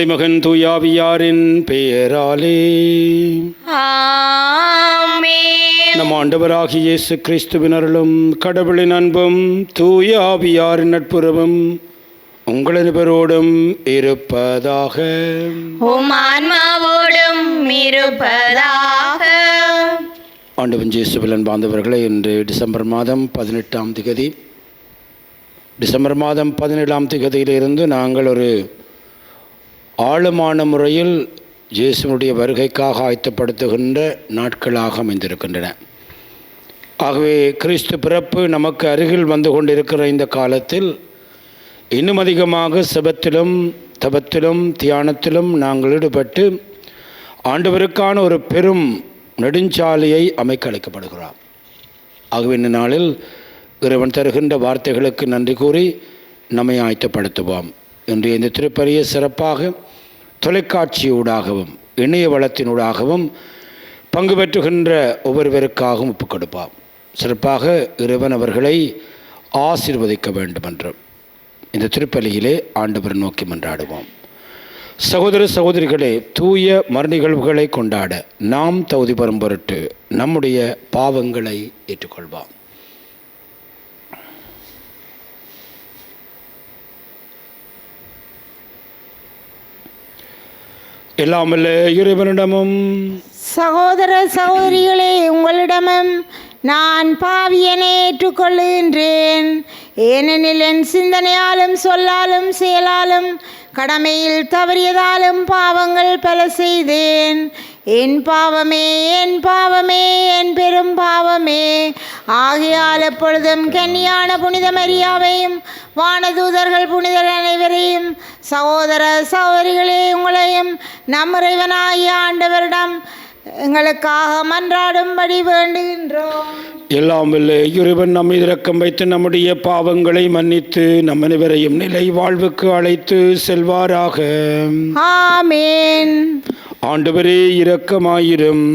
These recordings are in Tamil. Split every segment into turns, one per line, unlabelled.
தந்தை மகன் தூயாவியாரின் பெயராலே
ஆமென்.
நம் ஆண்டவராகிய இயேசு கிறிஸ்துவின் அருளும் கடவுளின் அன்பும் தூய ஆவியாரின் நட்புறவும் உங்கள் அனைவரோடும் இருப்பதாக.
உம் ஆன்மாவோடும் இருப்பதாக.
ஆண்டவன் இயேசுவில் அன்பார்ந்தவர்களே, இன்று டிசம்பர் மாதம் 18ஆம் திகதி. டிசம்பர் மாதம் 17ஆம் திகதியிலிருந்து நாங்கள் ஒரு ஆழமான முறையில் இயேசுனுடைய வருகைக்காக ஆயத்தப்படுத்துகின்ற நாட்களாக அமைந்திருக்கின்றன. ஆகவே கிறிஸ்து பிறப்பு நமக்கு அருகில் வந்து கொண்டிருக்கிற இந்த காலத்தில் இன்னும் அதிகமாக செபத்திலும் தபத்திலும் தியானத்திலும் நாங்கள் ஈடுபட்டு ஆண்டவருக்கான ஒரு பெரும் நெடுஞ்சாலையை அமைக்க அழைக்கப்படுகிறோம். ஆகவே இந்த நாளில் இறைவன் தருகின்ற வார்த்தைகளுக்கு நன்றி கூறி நம்மை ஆயத்தப்படுத்துவோம். இன்றைய இந்த திருப்பலியை சிறப்பாக தொலைக்காட்சியூடாகவும் இணைய வளத்தினூடாகவும் பங்கு பெற்றுகின்ற ஒவ்வொருவருக்காகவும் ஒப்புக் கொடுப்போம். சிறப்பாக இறைவன் அவர்களை ஆசீர்வதிக்க வேண்டும் என்றும் இந்த திருப்பலியிலே ஆண்டவர் நோக்கி மன்றாடுவோம். சகோதர சகோதரிகளே, தூய மறுநிகழ்வுகளை கொண்டாட நாம் தகுதி பெறும் பொருட்டு நம்முடைய பாவங்களை ஏற்றுக்கொள்வோம். எல்லாம் வல்ல இறைவனிடமும்
சகோதர சகோதரிகளே, உங்களிடமும் நான் பாவியனை ஏற்றுக்கொள்கின்றேன். ஏனெனில் என் சிந்தனையாலும் சொல்லாலும் செயலாலும் கடமையில் தவறியதாலும் பாவங்கள் பல செய்தேன். என் பாவமே, என் பாவமே, என் பெரும் பாவமே. ஆகையால் எப்பொழுதும் கன்னியான புனித மரியாவையும் வானதூதர்கள் புனிதர் அனைவரையும் சகோதர சகோதரிகளே உங்களையும் நம் இறைவனாகிய ஆண்டவரிடம் எங்களுக்காக மன்றாடும்படி வேண்டுகின்றோம்.
எல்லாம் வல்ல இறைவன் நம்மை இரக்கம் வைத்து நம்முடைய பாவங்களை மன்னித்து நம் அனைவரையும் நிலை வாழ்வுக்கு அழைத்து செல்வாராக.
ஆமேன்.
ஆண்டவரே இரக்கமாயிரும்.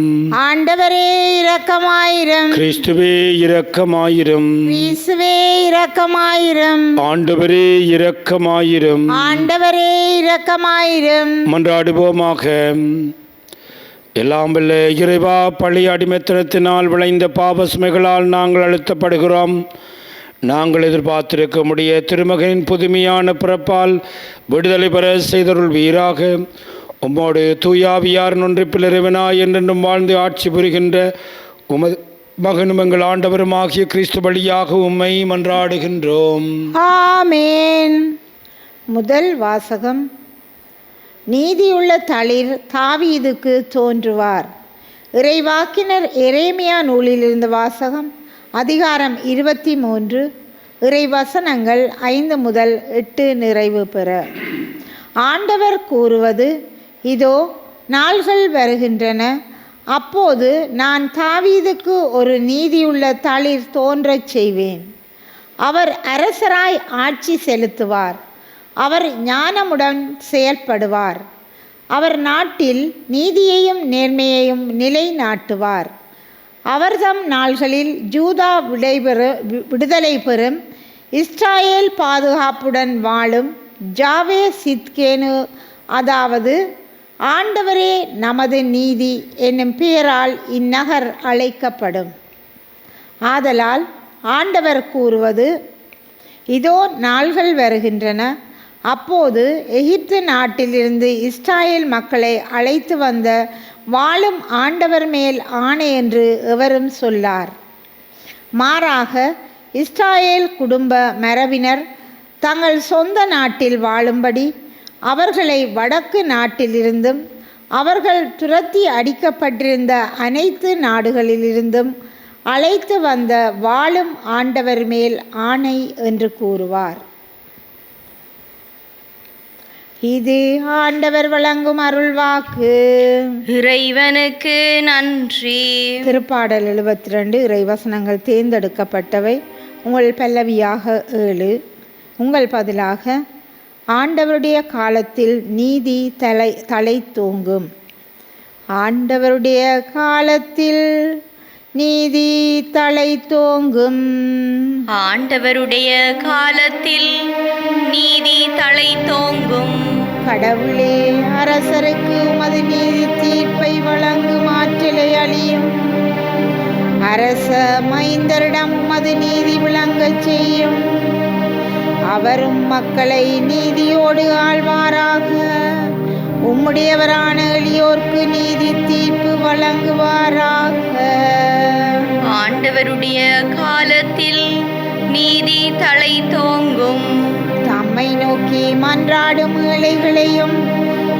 ஆண்டவரே இரக்கமாயிரும்.
கிறிஸ்துவே இரக்கமாயிரும்.
கிறிஸ்துவே இரக்கமாயிரும்.
ஆண்டவரே இரக்கமாயிரும்.
ஆண்டவரே இரக்கமாயிரும்.
மன்றாடுவோமாக. எல்லாம் வல்ல இறைவா, பழைய அடிமைத்தனத்தினால் விளைந்த பாவசுமைகளால் நாங்கள் அழுத்தப்படுகிறோம். நாங்கள் எதிர்பார்த்திருக்க முடிய திருமகனின் புதுமையான பிறப்பால் விடுதலை பெற செய்தருள்வீராக. உம்மோடு தூயாவியார் ஒன்றிப்பில் இறைவனாய் என்றென்றும் வாழ்ந்து ஆட்சி புரிகின்ற உமது மகனும் எங்கள் ஆண்டவரும் ஆகிய கிறிஸ்து வழியாக உம்மை மன்றாடுகின்றோம்.
ஆமேன். முதல் வாசகம். நீதியுள்ள தளிர் தாவீதுக்கு தோன்றுவார். இறைவாக்கினர் எரேமியா நூலிலிருந்து வாசகம். அதிகாரம் 23, இறைவசனங்கள் 5 முதல் 8 நிறைவு பெற. ஆண்டவர் கூறுவது: இதோ நாள்கள் வருகின்றன, அப்போது நான் தாவீதுக்கு ஒரு நீதியுள்ள தளிர் தோன்றச் செய்வேன். அவர் அரசராய் ஆட்சி செலுத்துவார். அவர் ஞானமுடன் செயல்படுவார். அவர் நாட்டில் நீதியையும் நேர்மையையும் நிலைநாட்டுவார். அவர்தம் நாள்களில் யூதா விடுதலை பெறும். இஸ்ராயேல் பாதுகாப்புடன் வாழும். ஜாவே சித்கேனு, அதாவது ஆண்டவரே நமது நீதி என்னும் பெயரால் இந்நகர் அழைக்கப்படும். ஆதலால் ஆண்டவர் கூறுவது: இதோ நாள்கள் வருகின்றன, அப்போது எகிப்து நாட்டிலிருந்து இஸ்ராயேல் மக்களை அழைத்து வந்த வாழும் ஆண்டவர் மேல் ஆணை என்று எவரும் சொல்லார். மாறாக இஸ்ராயேல் குடும்ப மரபினர் தங்கள் சொந்த நாட்டில் வாழும்படி அவர்களை வடக்கு நாட்டிலிருந்தும் அவர்கள் துரத்தி அடிக்கப்பட்டிருந்த அனைத்து நாடுகளிலிருந்தும் அழைத்து வந்த வாழும் ஆண்டவர் மேல் ஆணை என்று கூறுவார். இது ஆண்டவர் வழங்கும் அருள்வாக்கு.
இறைவனுக்கு நன்றி.
திருப்பாடல் 72 இறைவசனங்கள் தேர்ந்தெடுக்கப்பட்டவை. உங்கள் பல்லவியாக 7, உங்கள் பதிலாக ஆண்டவருடைய காலத்தில் நீதி தலை தோங்கும். ஆண்டவருடைய காலத்தில் நீதி தலை தோங்கும்.
ஆண்டவருடைய காலத்தில் நீதி தலை தோங்கும்.
கடவுளே, அரசருக்கு உமது நீதி தீர்ப்பை வழங்கும் ஆற்றலை அளியும். அரச மைந்தரிடம் உமது நீதி விளங்கச் செய்யும். அவரும் மக்களை நீதியோடு ஆழ்வாராக. உம்முடையவரான எளியோர்க்கு நீதி தீர்ப்பு வழங்குவாராக.
ஆண்டவருடைய காலத்தில் நீதி தலை தோங்கும்.
தம்மை நோக்கி மன்றாடும் ஏழைகளையும்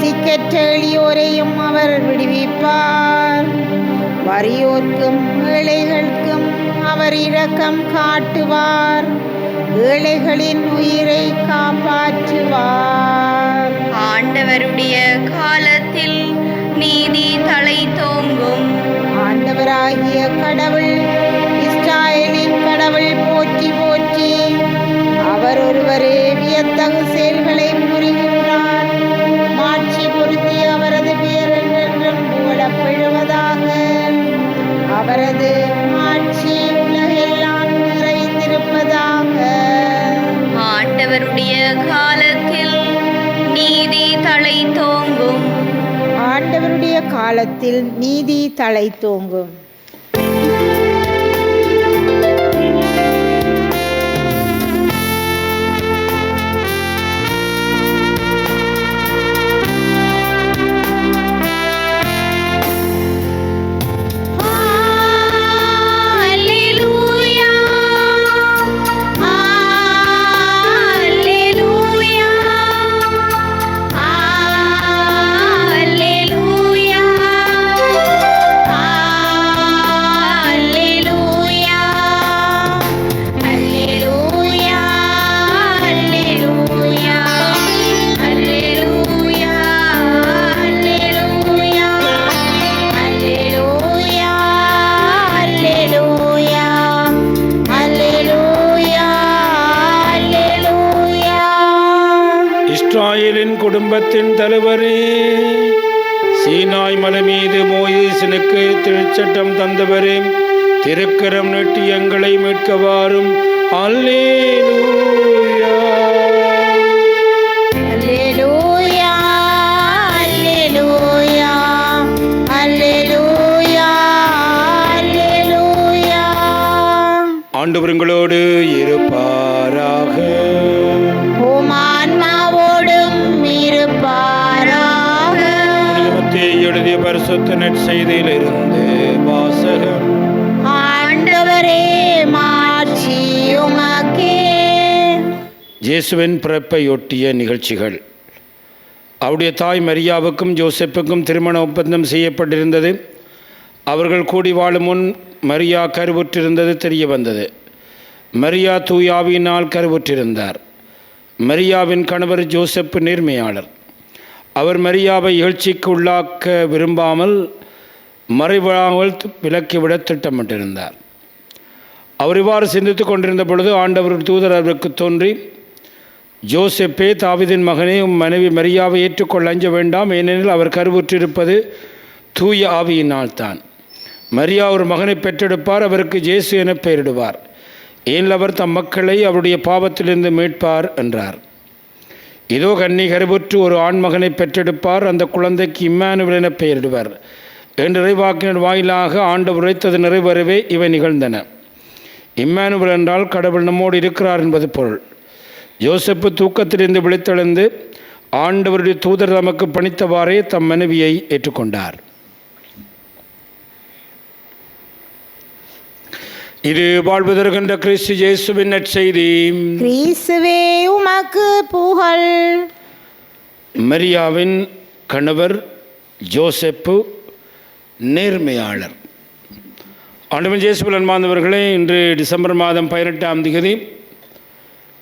திக்கற்ற எளியோரையும் அவர் விடுவிப்பார். வறியோர்க்கும் ஏழைகளுக்கும் அவர் இரக்கம் காட்டுவார். ஏழைகளின் உயிரை காப்பாற்றுவார்.
ஆண்டவருடைய காலத்தில் நீதி தலை தோங்கும்.
ஆண்டவராகிய கடவுள், இஸ்ராயேலின் கடவுள் போற்றி போற்றி. அவர் ஒருவரே வியத்தகு செயல்களை புரிகின்றார். மாட்சி பொருத்தி அவரது பெயர் என்றென்றும் புகழப்படுவதாக. அவரது ஆட்சி உலகெல்லாம் நிறைந்திருப்பதாக.
ஆண்டவருடைய காலத்தில் நீதி தலை தோங்கும்.
ஆண்டவருடைய காலத்தில் நீதி தலை தோங்கும்.
இஸ்ராயேலின் குடும்பத்தின் தலைவரே, சீனாய் மலை மீது மோசேசுக்கு திருச்சட்டம் தந்தவரே, திருக்கரம் நீட்டி எங்களை மீட்க வாரும். அல்லேலூயா.
அல்லேலூயா, அல்லேலூயா, அல்லேலூயா, அல்லேலூயா.
ஆண்டவர் உங்களோடு இருப்பாராக.
உம் ஆன்மாவோடும் இருப்பாராக.
மத்தேயு எழுதிய பரிசுத்த நற்செய்தியிலிருந்து வாசகம்.
ஆண்டவரே, மாட்சி உமக்கே.
இயேசுவின் பிறப்பையொட்டிய நிகழ்ச்சிகள். அவருடைய தாய் மரியாவுக்கும் ஜோசப்புக்கும் திருமண ஒப்பந்தம் செய்யப்பட்டிருந்தது. அவர்கள் கூடி வாழும் முன் மரியா கருவுற்றிருந்தது தெரிய வந்தது. மரியா தூயாவினால் கருவுற்றிருந்தார். மரியாவின் கணவர் ஜோசப்பு நேர்மையாளர். அவர் மரியாவை இகழ்ச்சிக்கு உள்ளாக்க விரும்பாமல் மறைவாமல் விலக்கிவிட திட்டமிட்டிருந்தார். அவர் இவ்வாறு சிந்தித்து கொண்டிருந்த பொழுது ஆண்டவர் தூதர் அவருக்கு தோன்றி, ஜோசப்பே, தாவீதின் மகனே, உம் மனைவி மரியாவை ஏற்றுக்கொள்ள அஞ்ச வேண்டாம். ஏனெனில் அவர் கருவுற்றிருப்பது தூய ஆவியினால் தான். மரியா ஒரு மகனை பெற்றெடுப்பார். அவருக்கு இயேசு என பெயரிடுவார். ஏனில் அவர் தம் மக்களை அவருடைய பாவத்திலிருந்து மீட்பார் என்றார். இதோ கன்னி கருவுற்று ஒரு ஆண்மகனை பெற்றெடுப்பார். அந்த குழந்தைக்கு இம்மானுவேல் என பெயரிடுவார் என்று இறைவாக்கினர் வாயிலாக ஆண்டவர் உரைத்தது நிறைவேறவே இவை நிகழ்ந்தன. இம்மானுவேல் என்றால் கடவுள் நம்மோடு இருக்கிறார் என்பது பொருள். யோசப்பு தூக்கத்திலிருந்து விழித்தெழுந்து ஆண்டவருடைய தூதர் தமக்கு பணித்தவாறே தம் மனைவியை ஏற்றுக்கொண்டார். இது வாழ்வு தருகின்ற கிறிஸ்து இயேசுவின் நற்செய்தி.
கிறிஸ்துவே, உமக்கு புகழ்.
மரியாவின் கணவர் ஜோசப்பு நேர்மையாளர். ஆண்டவன் இயேசுவில் அன்பார்ந்தவர்களே, இன்று டிசம்பர் மாதம் 18ஆம் தேதி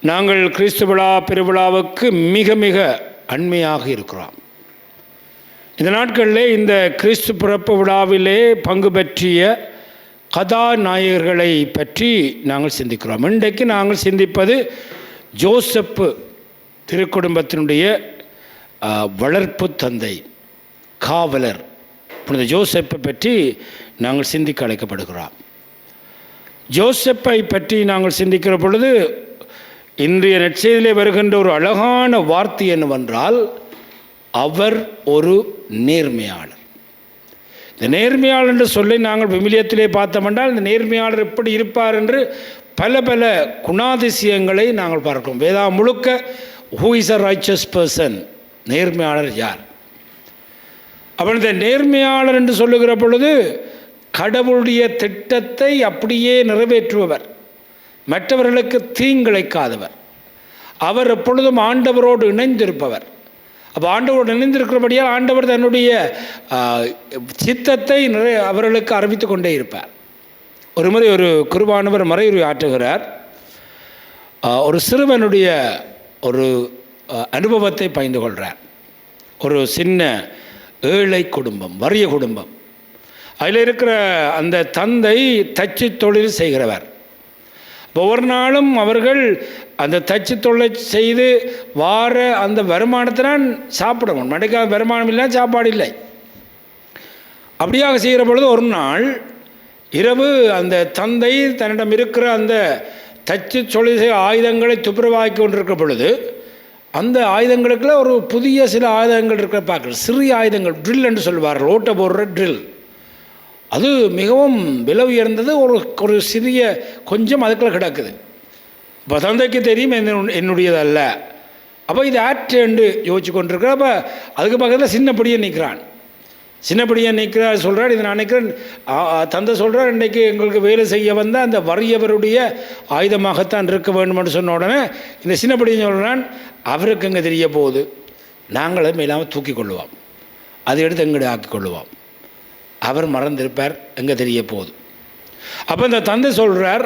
நாங்கள் கிறிஸ்து விழா பெருவிழாவுக்கு மிக மிக அண்மையாக இருக்கிறோம். இந்த நாட்களிலே இந்த கிறிஸ்து பிறப்பு விழாவிலே பங்கு பற்றிய கதாநாயகர்களை பற்றி நாங்கள் சிந்திக்கிறோம். இன்றைக்கு நாங்கள் சிந்திப்பது ஜோசப்பு திருக்குடும்பத்தினுடைய வளர்ப்பு தந்தை, காவலர் புனித ஜோசப்பை பற்றி நாங்கள் சிந்திக்க அழைக்கப்படுகிறோம். ஜோசப்பை பற்றி நாங்கள் சிந்திக்கிற பொழுது இன்றைய நற்செய்தியிலே வருகின்ற ஒரு அழகான வார்த்தை என்னவென்றால், அவர் ஒரு நேர்மையாளர். இந்த நேர்மையாளர் என்று சொல்லி நாங்கள் விவிலியத்திலே பார்த்தோமென்றால் இந்த நேர்மையாளர் எப்படி இருப்பார் என்று பல பல குணாதிசயங்களை நாங்கள் பார்க்கிறோம். வேதா முழுக்க who is a riches person, நேர்மையாளர் யார்? அப்போ இந்த நேர்மையாளர் என்று சொல்லுகிற பொழுது கடவுளுடைய திட்டத்தை அப்படியே நிறைவேற்றுபவர், மற்றவர்களுக்கு தீங்கிழைக்காதவர், அவர் எப்பொழுதும் ஆண்டவரோடு இணைந்திருப்பவர். அப்போ ஆண்டவரோடு இணைந்திருக்கிறபடியால் ஆண்டவர் தன்னுடைய சித்தத்தை அவர்களுக்கு அறிவித்து கொண்டே இருப்பார். ஒரு முறை ஒரு குருவானவர் மறையுரை ஆற்றுகிறார். ஒரு சிறுவனுடைய ஒரு அனுபவத்தை பகிர்ந்து கொள்கிறார். ஒரு சின்ன ஏழை குடும்பம், வறிய குடும்பம். அதில் இருக்கிற அந்த தந்தை தச்சு தொழில் செய்கிறவர். ஒவ்வொரு நாளும் அவர்கள் அந்த தச்சு தொழில் செய்து வார அந்த வருமானத்தினால் சாப்பிடணும். மடைக்காத வருமானம் இல்லை, சாப்பாடு இல்லை. அப்படியாக செய்கிற பொழுது ஒரு நாள் இரவு அந்த தந்தை தன்னிடம் இருக்கிற அந்த தச்சு தொழில் செய்ய ஆயுதங்களை துப்புரவாக்கி கொண்டிருக்கிற பொழுது அந்த ஆயுதங்களுக்குள்ள ஒரு புதிய சில ஆயுதங்கள் இருக்கிற பார்க்குற சிறிய ஆயுதங்கள், ட்ரில் என்று சொல்வார்கள், ஓட்ட போடுற ட்ரில். அது மிகவும் விலை உயர்ந்தது. ஒரு சிறிய கொஞ்சம் அதுக்குள்ள கிடக்குது. இப்போ தந்தைக்கு தெரியும் என்னுடையது அல்ல. அப்போ இது ஆற்று என்று யோசிச்சு கொண்டிருக்கிற. அப்போ அதுக்கு பக்கத்தில் சின்னப்படியே நிற்கிறான். சின்னப்படியே நிற்கிறார், சொல்கிறார், இது நான் நினைக்கிறேன். தந்தை சொல்கிறார், இன்றைக்கு எங்களுக்கு வேலை செய்ய வந்த அந்த வறியவருடைய ஆயுதமாகத்தான் இருக்க வேண்டும் என்று சொன்ன உடனே இந்த சின்னப்படியை சொல்கிறான், அவருக்கு எங்கே தெரிய போகுது, நாங்களும் இல்லாமல் தூக்கி கொள்ளுவோம், அதை எடுத்து எங்கட ஆக்கி கொள்ளுவோம், அவர் மறந்திருப்பார், எங்கே தெரிய போகுது. அப்போ இந்த தந்தை சொல்கிறார்,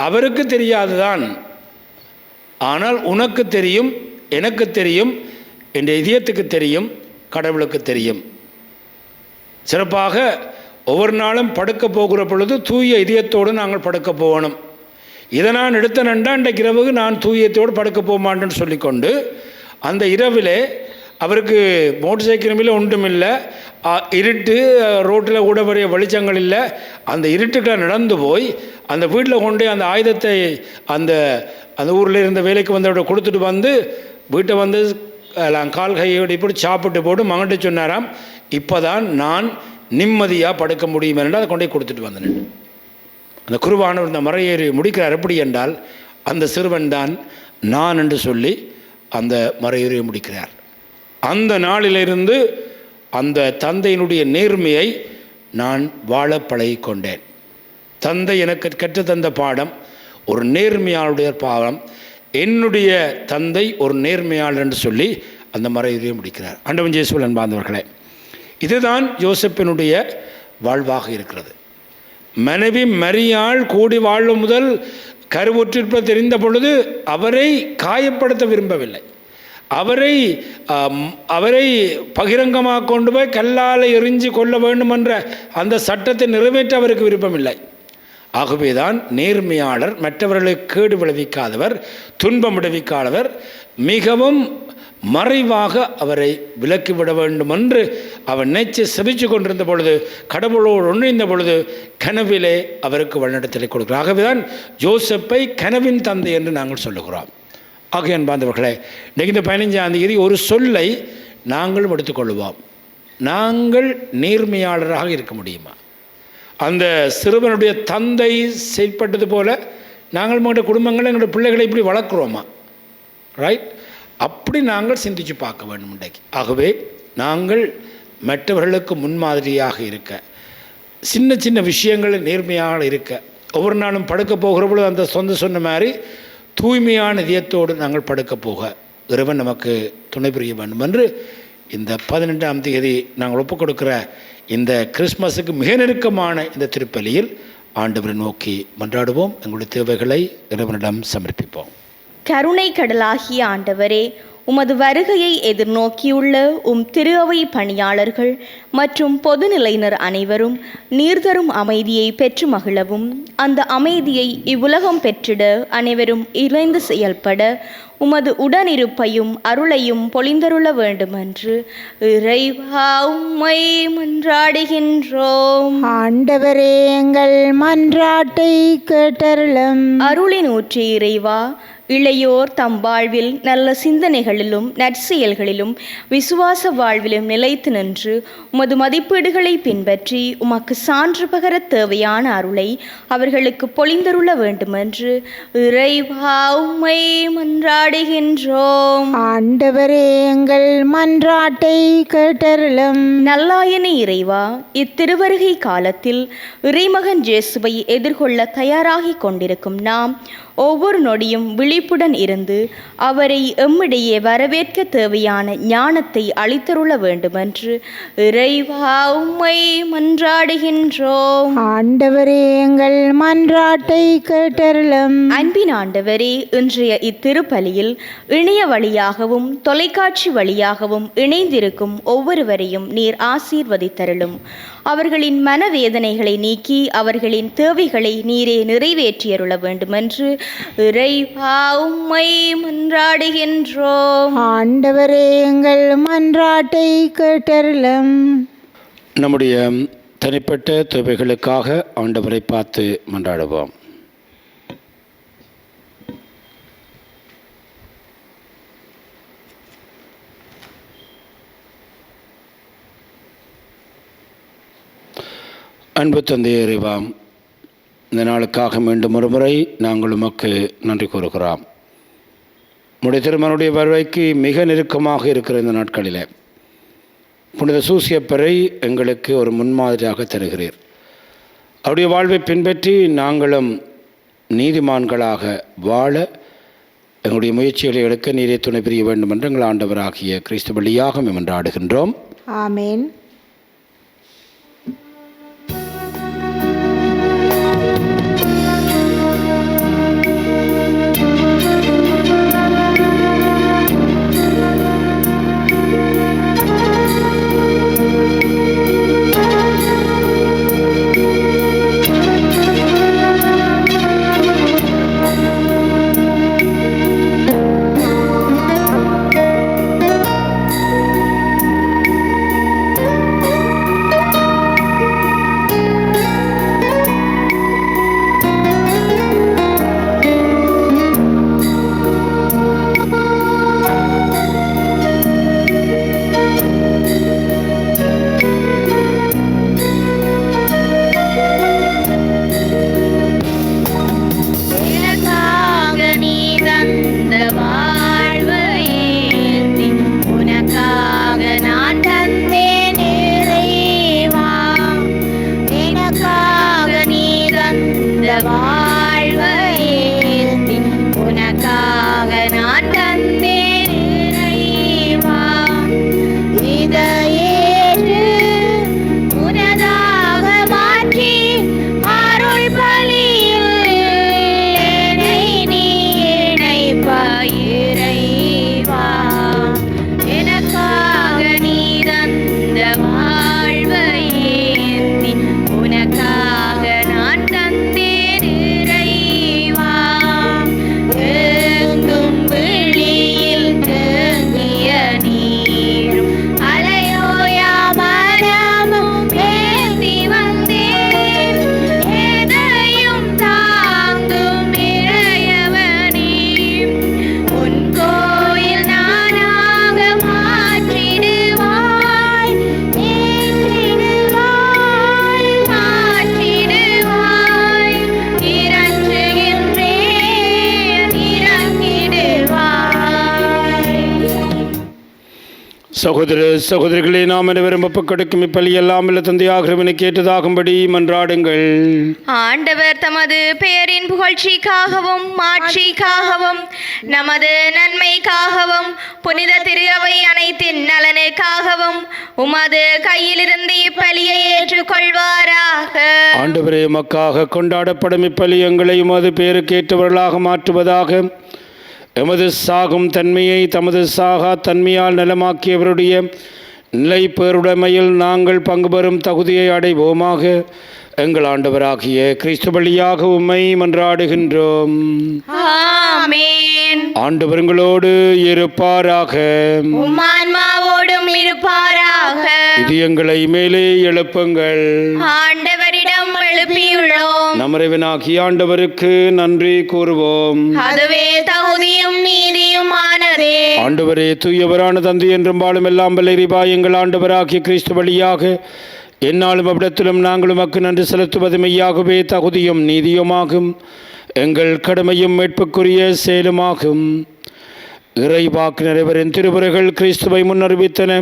அவருக்கு தெரியாதுதான், ஆனால் உனக்கு தெரியும், எனக்கு தெரியும், என் இதயத்துக்கு தெரியும், கடவுளுக்கு தெரியும். சிறப்பாக ஒவ்வொரு நாளும் படுக்க போகிற பொழுது தூய இதயத்தோடு நாங்கள் படுக்க போகணும். இதை நான் எடுத்த நண்டா இன்றைக்கு இரவுக்கு நான் தூயத்தோடு படுக்க போக மாட்டேன்னு சொல்லிக்கொண்டு அந்த இரவிலே அவருக்கு மோட்டர் சைக்கிளும் இல்லை, ஒன்றும் இல்லை, இருட்டு, ரோட்டில் கூட பெரிய வெளிச்சங்கள் இல்லை. அந்த இருட்டுக்குள்ள நடந்து போய் அந்த வீட்டில் கொண்டு அந்த ஆயுதத்தை அந்த அந்த ஊரில் இருந்த வேலைக்கு வந்தவரை கொடுத்துட்டு வந்து வீட்டை வந்து கால் கையோடு இப்படி சாப்பிட்டு போட்டு மகன்ட்டு சொன்னாராம், இப்போ தான் நான் நிம்மதியாக படுக்க முடியும் என்றால் அதை கொண்டே கொடுத்துட்டு வந்தேன். அந்த குருவானவர் இந்த மறையேறி முடிக்கிறார். எப்படி என்றால் அந்த சிறுவன் தான் நான் என்று சொல்லி அந்த மறையேறி முடிக்கிறார். அந்த நாளிலிருந்து அந்த தந்தையினுடைய நேர்மையை நான் வாழ பழகி கொண்டேன். தந்தை எனக்கு கற்றுத்தந்த பாடம் ஒரு நேர்மையாளுடைய பாடம். என்னுடைய தந்தை ஒரு நேர்மையாளர் என்று சொல்லி அந்த மறையுரையை முடிக்கிறார். ஆண்டவன் இயேசுவில் அன்பார்ந்தவர்களே, இதுதான் யோசேப்பினுடைய வாழ்வாக இருக்கிறது. மனைவி மரியாள் கூடி வாழும் முதல் கருவுற்றிருப்ப தெரிந்த பொழுது அவரை காயப்படுத்த விரும்பவில்லை. அவரை பகிரங்கமாக கொண்டு போய் கல்லால் எறிஞ்சு கொள்ள வேண்டும் என்ற அந்த சட்டத்தை நிறைவேற்ற அவருக்கு விருப்பமில்லை. ஆகவேதான் நேர்மையாளர், மற்றவர்களுக்கு கேடு விளைவிக்காதவர், துன்பம் விளைவிக்காதவர், மிகவும் மறைவாக அவரை விலக்கிவிட வேண்டும் என்று அவர் நினைச்சு செபிச்சு கொண்டிருந்த பொழுது, கடவுளோடு ஒன்றிணைந்த பொழுது கனவிலே அவருக்கு வழிநடத்தலை கொடுக்கிறார். ஆகவேதான் யோசேப்பை கனவின் தந்தை என்று நாங்கள் சொல்லுகிறோம். ஆகிய அன்பார்ந்தவர்களே, இன்றைக்கு இந்த 15ஆம் தேதி ஒரு சொல்லை நாங்களும் எடுத்துக்கொள்வோம். நாங்கள் நேர்மையாளராக இருக்க முடியுமா? அந்த சிறுவனுடைய தந்தை செயல்பட்டது போல நாங்கள் எங்களுடைய குடும்பங்கள், எங்களுடைய பிள்ளைகளை இப்படி வளர்க்குறோமா? ரைட்? அப்படி நாங்கள் சிந்தித்து பார்க்க வேண்டும் இன்றைக்கு. ஆகவே நாங்கள் மற்றவர்களுக்கு முன்மாதிரியாக இருக்க, சின்ன சின்ன விஷயங்களில் நேர்மையாக இருக்க, ஒவ்வொரு நாளும் படுக்க போகிற பொழுது அந்த சொன்ன மாதிரி தூய்மையான இதயத்தோடு நாங்கள் படுக்க போக இறைவன் நமக்கு துணை புரிய வேண்டும் என்று இந்த 18ஆம் தேதி நாங்கள் ஒப்புக் கொடுக்கிற இந்த கிறிஸ்மஸுக்கு மிக நெருக்கமான இந்த திருப்பலியில் ஆண்டவரை நோக்கி மன்றாடுவோம். எங்களுடைய தேவைகளை இறைவனிடம் சமர்ப்பிப்போம்.
கருணை கடலாகிய ஆண்டவரே, உமது வருகையை எதிர்நோக்கியுள்ள திரு அவை பணியாளர்கள் மற்றும் பொதுநிலையினர் அனைவரும் நீர்தரும் அமைதியை பெற்று மகிழவும், அந்த அமைதியை இவ்வுலகம் பெற்றிட அனைவரும் இணைந்து செயல்பட உமது உடனிருப்பையும் அருளையும் பொழிந்தருள வேண்டுமென்று இறைவா உம்மை மன்றாடுகின்றோம்.
ஆண்டவரே, எங்கள் மன்றாட்டை கேட்டருளும்.
அருளின் ஊற்றி இறைவா, இளையோர் தம் வாழ்வில் நல்ல சிந்தனைகளிலும் நற்செயல்களிலும் விசுவாச வாழ்விலும் நிலைத்து நின்று உமது மதிப்பீடுகளை பின்பற்றி உமக்கு சான்று பகர தேவையான அருளை அவர்களுக்கு பொழிந்தருள வேண்டுமென்று இறைவா உம்மை மன்றாடுகின்றோம்.
ஆண்டவரே எங்கள் மன்றாட்டை கேட்டருளும்.
நல்லாயனே இறைவா, இத்திருவருகை காலத்தில் இறைமகன் இயேசுவை எதிர்கொள்ள தயாராகிக் கொண்டிருக்கும் நாம் ஒவ்வொரு நொடியும் விழிப்புடன் இருந்து அவரை எம்மிடையே வரவேற்க தேவையான ஞானத்தை அளித்தருள வேண்டுமென்று இறைவா உம்மை மன்றாடுகின்றோம்.
ஆண்டவரே எங்கள் மன்றாட்டை கேட்டருளும்.
அன்பின் ஆண்டவரே, இன்றைய இத்திருப்பலியில் இணைய வழியாகவும் தொலைக்காட்சி வழியாகவும் இணைந்திருக்கும் ஒவ்வொருவரையும் நீர் ஆசீர்வதித்தருளும். அவர்களின் மனவேதனைகளை நீக்கி அவர்களின் தேவைகளை நீரே நிறைவேற்றியருள வேண்டுமென்று இறைவா உம்மை மன்றாடுகின்றோம்.
ஆண்டவரே எங்கள் மன்றாட்டை கேட்டருளும்.
நம்முடைய தனிப்பட்ட தேவைகளுக்காக ஆண்டவரை பார்த்து மன்றாடுவோம். அன்பு தந்தையே இறைவா, இந்த நாளுக்காக மீண்டும் ஒரு முறை நாங்கள் உமக்கு நன்றி கூறுகிறோம். உம்முடைய திருமகனுடைய வருகைக்கு மிக நெருக்கமாக இருக்கிற இந்த நாட்களில் புனித சூசியப்பரை எங்களுக்கு ஒரு முன்மாதிரியாக தருகிறீர். அவருடைய வாழ்வை பின்பற்றி நாங்களும் நீதிமான்களாக வாழ எங்களுடைய முயற்சிகளை எடுக்க நீரே துணை புரிய வேண்டும் என்று எங்கள் ஆண்டவராகிய கிறிஸ்து வழியாக மன்றாடுகின்றோம்.
ஆமேன்.
சகோதர சகோதரிகளே, நாம் அனைவரும் ஒப்புக்கொடுக்கும் இப்பலி எல்லாம் இல்ல தந்தையாகிறவனை கேட்டதாகும்படி மன்றாடுங்கள்.
ஆண்டவர் தமது பெயரின் புகழ்ச்சிக்காகவும் மாட்சிக்காகவும் நமது நன்மைக்காகவும் புனித திரு அவை அனைத்தின் நலனுக்காகவும் உமது கையிலிருந்து இப்பலியை ஏற்றுக்கொள்வாராக.
ஆண்டவரே, எமக்காக கொண்டாடப்படும் இப்பலி எங்களை உமது பெயருக்கேற்றவர்களாக மாற்றுவதாக. எமது சாகும் தன்மையை தமது சாகா தன்மையால் நலமாக்கியவருடைய நிலை பேருடைமையில் நாங்கள் பங்கு பெறும் தகுதியை அடைவோமாக. எங்கள் ஆண்டவராகிய கிறிஸ்து வழியாக உம்மை மன்றாடுகின்றோம்.
ஆமென்.
ஆண்டவர் உங்களோடு இருப்பாராக.
உம் ஆன்மாவோடும் இருப்பாராக.
இதயங்களை மேலே எழுப்புங்கள்.
ஆண்டவரிடம் எழுப்பியுள்ளோம்.
நம் இறைவனாகிய ஆண்டவருக்கு நன்றி கூறுவோம்.
அதுவே தகுதி
துதியும் நீதியுமானதே.
ஆண்டவரே, தூயவரான தந்தை என்றும் வாழும் எல்லாம் வல்ல இறைவா, எங்கள் ஆண்டவராகிய கிறிஸ்து வழியாக எந்நாளும் அவ்விடத்திலும் நாங்கள் உமக்கு நன்றி செலுத்துவது மெய்யாகவே தகுதியும் நீதியுமாகும், எங்கள் கடமையும் மீட்புக்குரிய செயலுமாகும். இறைவாக்கு நிறைவரின் திருவுரைகள் கிறிஸ்துவை முன்னறிவித்தன.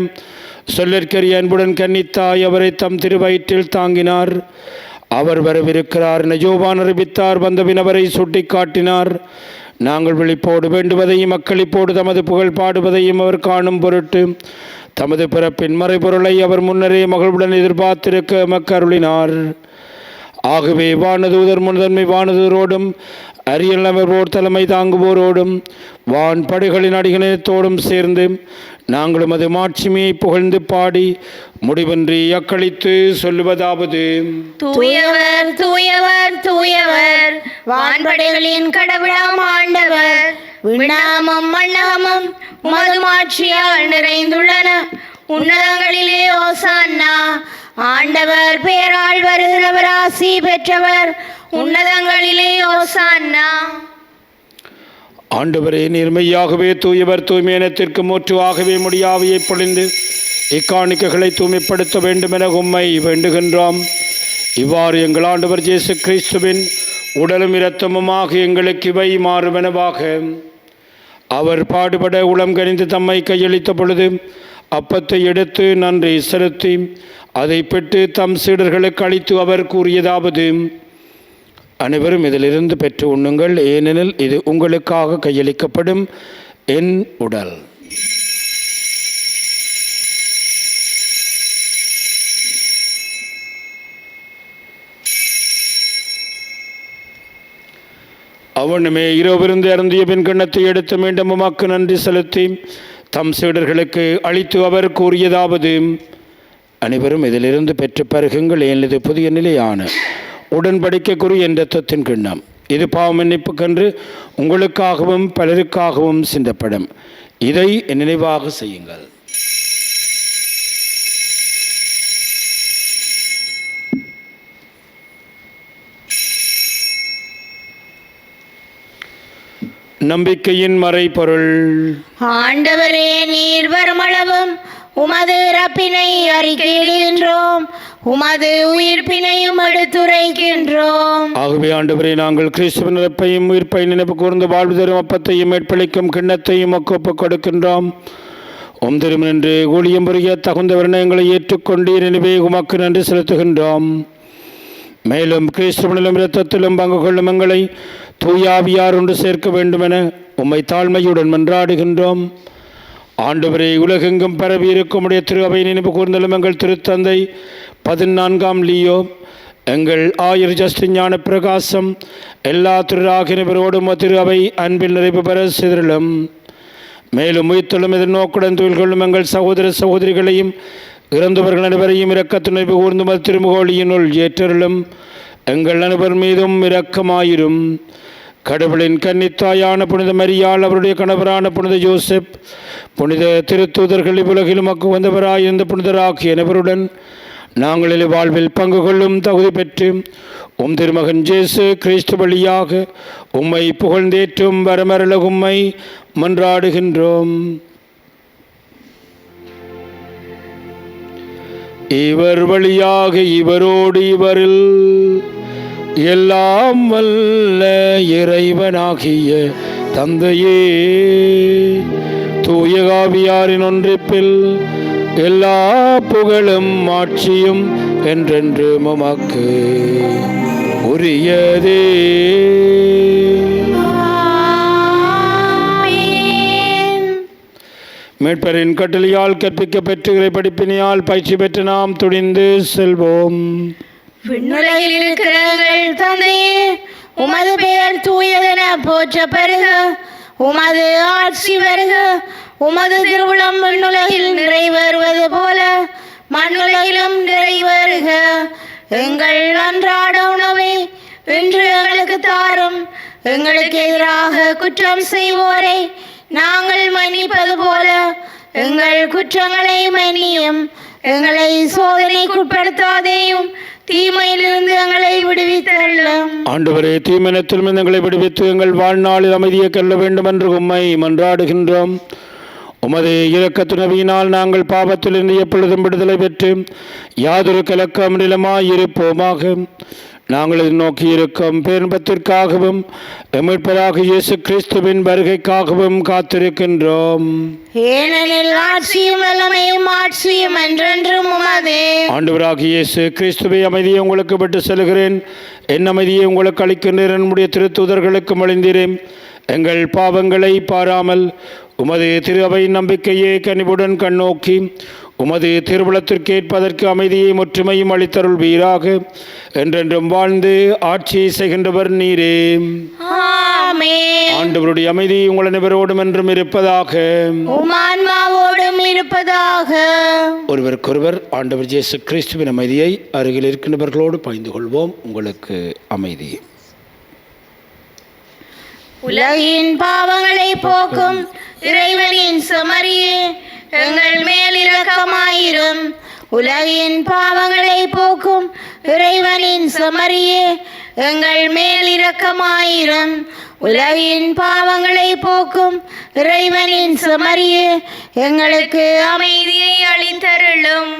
சொல்லற்கரிய அன்புடன் கன்னித்தாய் அவரை தம் திருவயிற்றில் தாங்கினார். அவர் வரவிருக்கிறார் என யோவான் அறிவித்தார். வந்தபின் அவரை சுட்டி காட்டினார். நாங்கள் விழிப்போடு வேண்டுவதையும் மக்களிப்போடு தமது புகழ் பாடுவதையும் அவர் காணும் பொருட்டு தமது பிறப்பின் மறைபொருளை அவர் முன்னரே மகளுடன் எதிர்பார்த்திருக்க மக்கருளினார். ஆகவே வானதூதர் முதன்மை வானதூரோடும் அரியல் அமர்வோர் தலைமை தாங்குவோரோடும் வான் படைகளின் அடிகணத்தோடும் சேர்ந்து நாங்களும் அது மாட்சிமையை புகழ்ந்து பாடி முடிவின்றி அக்களித்து சொல்லுவதாவது:
தூயவர் தூயவர் தூயவர், வான்படைகளின் கடவுளாம் ஆண்டவர். விண்ணகமும் மண்ணகமும் உமது மாட்சியால் நிறைந்துள்ளன. உன்னதங்களிலே ஓசான்னா. ஆண்டவர் பேரால் வருகிறவர் ஆசி பெற்றவர். உன்னதங்களிலே ஓசான்னா.
ஆண்டவரே, நேர்மையாகவே தூயவர், தூய்மையினத்திற்கு மூற்றுவாகவே முடியாவையை பொழிந்து இக்காணிக்கைகளை தூய்மைப்படுத்த வேண்டும் என உம்மை வேண்டுகின்றோம். இவ்வாறு எங்கள் ஆண்டவர் இயேசு கிறிஸ்துவின் உடலும் இரத்தமுமாக எங்களுக்கு இவை மாறுவனவாக. அவர் பாடுபட உளம் கனிந்து தம்மை கையளித்த பொழுது அப்பத்தை எடுத்து நன்றி செலுத்தி அதை பெற்று தம் சீடர்களுக்கு அளித்து அவர் கூறியதாவது: அனைவரும் இதிலிருந்து பெற்று உண்ணுங்கள், ஏனெனில் இது உங்களுக்காக கையளிக்கப்படும் என் உடல். அவனுமே இரவிருந்து அருந்திய பின் கிண்ணத்தை எடுத்து மீண்டும் உமக்கு நன்றி செலுத்தி தம் சீடர்களுக்கு அளித்து அவர் கூறியதாவது: அனைவரும் இதிலிருந்து பெற்று பருகுங்கள், ஏன் இது புதிய நிலையான உடன்படிக்கைக்குரிய என் இரத்தத்தின் கிண்ணம். இது பாவ மன்னிப்புக்கென்று உங்களுக்காகவும் பலருக்காகவும் சிந்தப்படும். இதை நினைவாக செய்யுங்கள். நம்பிக்கையின் மறைபொருள்.
ஆண்டவரே, நீர் வருமளவும் உமது இறப்பினை அறிக்கையிடுகின்றோம், உமது உயிர்ப்பினையும் எடுத்துரைக்கின்றோம்.
ஆகவே ஆண்டவரே, நாங்கள் கிறிஸ்துவின் இறப்பையும் உயிர்ப்பை நினைப்பு கூர்ந்து வாழ்வு தரும் அப்பத்தையும் மேற்பளிக்கும் கிண்ணத்தையும் ஒப்புக் கொடுக்கின்றோம். உம் திரும்ப நின்று ஊழியம் புரிய தகுந்த வர்ணங்களை ஏற்றுக்கொண்டீர், எனவே உமக்கு நன்றி செலுத்துகின்றோம். மேலும் கிறிஸ்துவனிலும் இரத்தத்திலும் பங்கு கொள்ளும் எங்களை தூயாவியார் ஒன்று சேர்க்க வேண்டுமென உம்மை தாழ்மையுடன் மன்றாடுகின்றோம். ஆண்டவரே, உலகெங்கும் பரவி இருக்கும் உடைய திரு அவை நினைவு கூர்ந்தலும் எங்கள் திருத்தந்தை 14ஆம் லியோ, எங்கள் ஆயர் ஜஸ்டின் ஞான பிரகாசம், எல்லா திருராகினவரோடும் திரு அவை அன்பில் நிறைவு பெற சிதறலும். மேலும் உயிர்த்தலும் எதிர்நோக்குடன் தொழில் கொள்ளும் எங்கள் சகோதர சகோதரிகளையும் இறந்தவர்கள் அனைவரையும் இரக்கத்து நினைவு கூர்ந்து திருமுகோழியினுள் ஏற்றருளும். எங்கள் அனைவர் மீதும் இரக்கமாயிரும். கடவுளின் கன்னித்தாயான புனித மரியாள், அவருடைய கணவரான புனித யோசப், புனித திருத்தூதர்கள், இவ்வுலகிலும் மக்கு வந்தவராயிருந்த புனிதராகிய அனைவருடன் நாங்கள் வாழ்வில் பங்கு கொள்ளும் தகுதி பெற்று உம் திருமகன் இயேசு கிறிஸ்து வழியாக உம்மை புகழ்ந்தேற்றும் வரமருள உம்மை மன்றாடுகின்றோம். இவர் வழியாக இவரோடு இவரில் எல்லாம் வல்ல இறைவனாகிய தந்தையே, தூய ஆவியாரின் ஒன்றிப்பில் எல்லா புகழும் ஆட்சியும் என்றென்று உமக்கு உரியதே. மீட்பரின் கட்டளையால் கற்பிக்க பெற்று இறை படிப்பினையால் பயிற்சி பெற்று நாம் துணிந்து செல்வோம்.
விண்ணுலகில் இருக்கிறவர்கள் தந்தையே, உமது பெயர் தூயதென போற்ற பெறுக. உமது ஆட்சி வருக. உமது திருவுளம் விண்ணுலகில் நிறைவேறுவது போல மண்ணுலகிலும் நிறைவேறுக. எங்கள் அன்றாட உணவை இன்று எங்களுக்கு தாரும். எங்களுக்கு எதிராக குற்றம் செய்வோரை நாங்கள் மன்னிப்பது போல எங்கள் குற்றங்களை மன்னியும். எங்களை சோதனைக்குட்படுத்தாதேயும், தீமையிலிருந்து எங்களை விடுவித்தருளும்.
ஆண்டவரே, தீமனத்தில் எங்களை விடுவித்து எங்கள் வாழ்நாளில் அமைதியை கல்ல வேண்டும் என்று உம்மை மன்றாடுகின்றோம். உமது இரக்கத்துணவியினால் நாங்கள் பாவத்திலிருந்து எப்பொழுதும் விடுதலை பெற்று யாதொரு கலக்கம் நிலமாயிருப்போமாக. நாங்கள் நோக்கி இருக்கும் பேரின்பத்திற்காகவும் மீட்பராக இயேசு கிறிஸ்துவின் வருகைக்காகவும் காத்திருக்கின்றோம்.
ஏனெனில் ஆட்சியும் வல்லமையும் ஆட்சியும் என்றென்றும் உமதே.
ஆண்டவராக இயேசு கிறிஸ்துவை அமைதியை உங்களுக்கு விட்டு செல்கிறேன், என் அமைதியை உங்களுக்கு அளிக்கின்றேன். நம்முடைய திருத்தூதர்களுக்கு மொழிந்தீரேன். எங்கள் பாவங்களை பாராமல் உமது திரு அவையின் நம்பிக்கையை கனிவுடன் கண்ணோக்கி உமது திருவுளத்திற்கேற்பதற்கு அமைதியை ஒற்றுமையும் அளித்தருள்வீராக. என்றென்றும் வாழ்ந்து ஆட்சி செய்கின்றவர் நீரே.
ஆமென்.
ஆண்டவருடைய அமைதி உங்கள் அனைவரோடும் என்றும் இருப்பதாக.
உம் ஆன்மாவோடும் இருப்பதாக.
ஒருவருக்கொருவர் ஆண்டவர் இயேசு கிறிஸ்துவின் அமைதியை அருகில் இருக்கின்றவர்களோடு பகிர்ந்து கொள்வோம். உங்களுக்கு அமைதி.
உலகின் பாவங்களை போக்கும் இறைவனின் செம்மறியே, எங்கள் மேல் இரக்கமாயிரும். உலகின் பாவங்களை போக்கும் இறைவனின் செம்மறியே, எங்கள் மேல் இரக்கமாயிரும். உலகின் பாவங்களை போக்கும் இறைவனின் செம்மறியே, எங்களுக்கு அமைதியை அளித்தருளும்.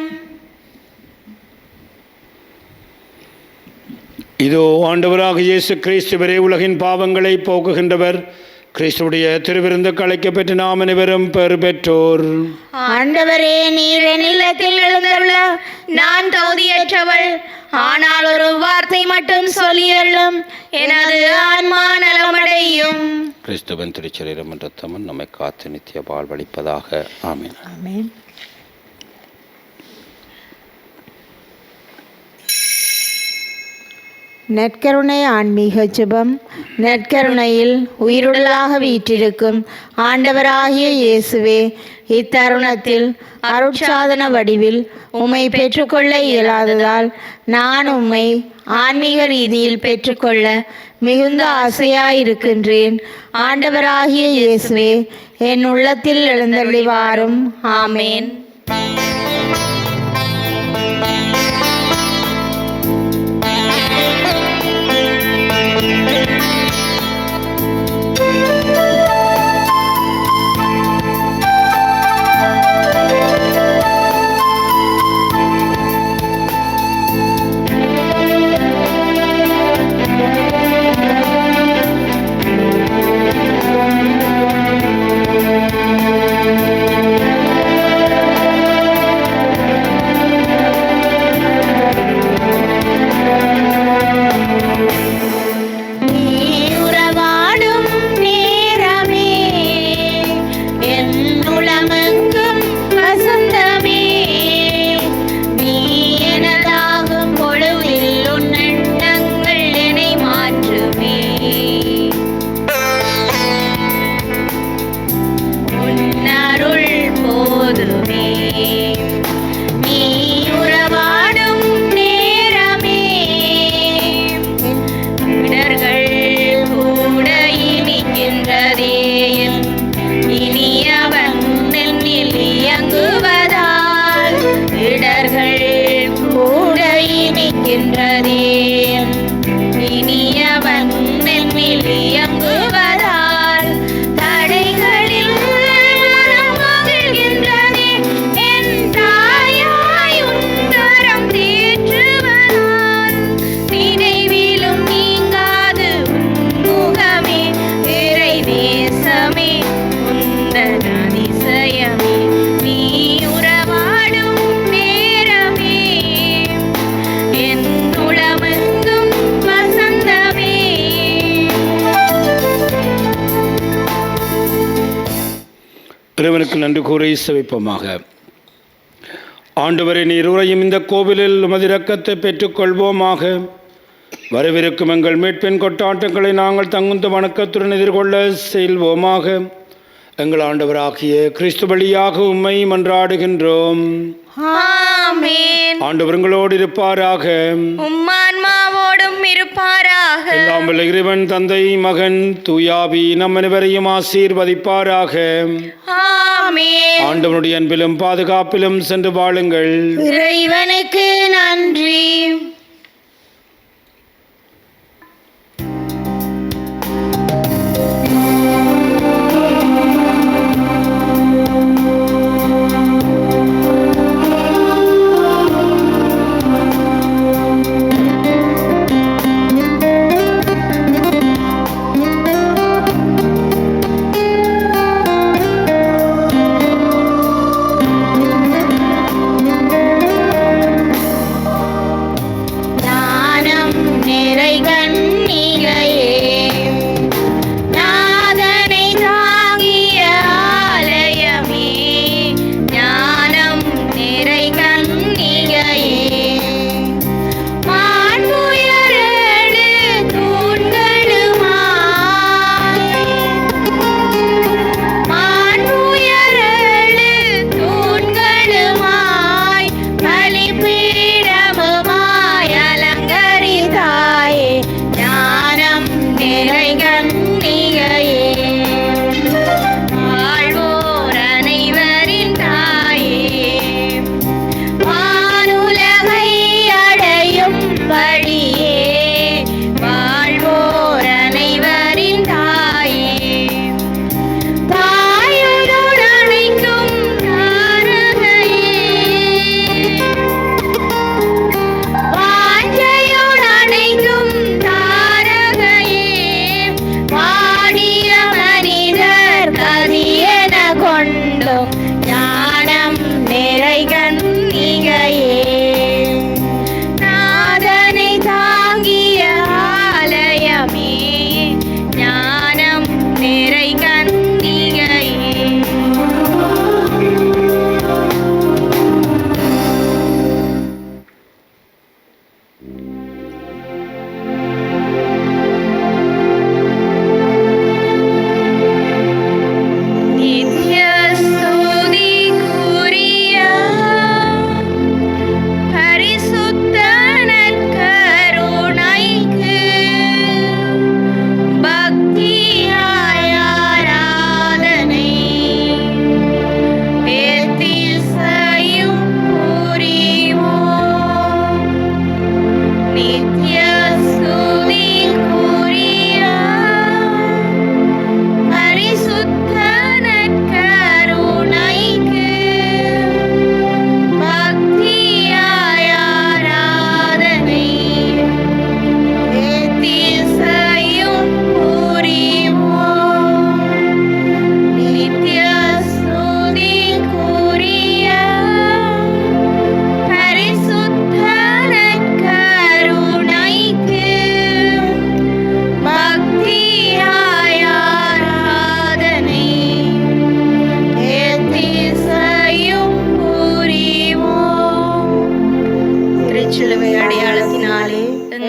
இதோ ஆண்டவராக இயேசு கிறிஸ்துவரே, உலகின் பாவங்களை போக்குகின்றவர். கிறிஸ்துவுடைய திருவிருந்துக்கு அழைக்கப்பெற்று நாம் அனைவரும் பெறு பெற்றோர்.
ஆண்டவரே, நீர் என் இல்லத்தில் எழுந்தருள நான் தகுதியற்றவள். ஆனால் ஒரு வார்த்தை மட்டும் சொல்லியருளும், எனது ஆன்மா நலமடையும்.
கிறிஸ்துவின் திருச்சரீரம் என்ற ரத்தமும் நம்மை காத்து நித்திய வாழ்வளிப்பதாக. ஆமென்.
ஆமென். நற்கருணை ஆன்மீக ஜெபம். நற்கருணையில் உயிருடலாக வீற்றிருக்கும் ஆண்டவராகிய இயேசுவே, இத்தருணத்தில் அருட்சாதன வடிவில் உம்மை பெற்றுக்கொள்ள இயலாததால் நான் உம்மை ஆன்மீக ரீதியில் பெற்றுக்கொள்ள மிகுந்த ஆசையாயிருக்கின்றேன். ஆண்டவராகிய இயேசுவே, என் உள்ளத்தில் எழுந்தருளி வாரும். ஆமென்.
இறைவனுக்கு நன்றி கூறி செவிப்போமாக. ஆண்டவரை நீர் உறையும் இந்த கோவிலில் உமது இரக்கத்தை பெற்றுக்கொள்வோமாக. வரவிருக்கும் எங்கள் மீட்பின் கொட்டாட்டங்களை நாங்கள் தகுந்த வணக்கத்துடன் எதிர்கொள்ள செல்வோமாக. எங்கள் ஆண்டவராகிய கிறிஸ்து வழியாக உம்மை மன்றாடுகின்றோம்.
ஆமென்.
ஆண்டவர் உங்களோடு இருப்பாராக.
உம் ஆன்மாவோடும் இருப்பாராக.
எல்லாம் வல்ல இறைவன் தந்தை, மகன், தூயாவி நம் அனைவரையும் ஆசீர்வதிப்பாராக.
ஆமென்.
ஆண்டவனுடைய அன்பிலும் பாதுகாப்பிலும் சென்று வாழுங்கள்.
இறைவனுக்கு நன்றி.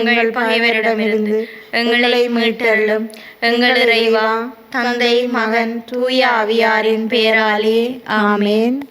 எங்கள் பகைவரிடமிருந்து எங்களை மீட்டருளும். எங்கள் இறைவா, தந்தை, மகன், தூய ஆவியாரின் பேராலே.
ஆமென்.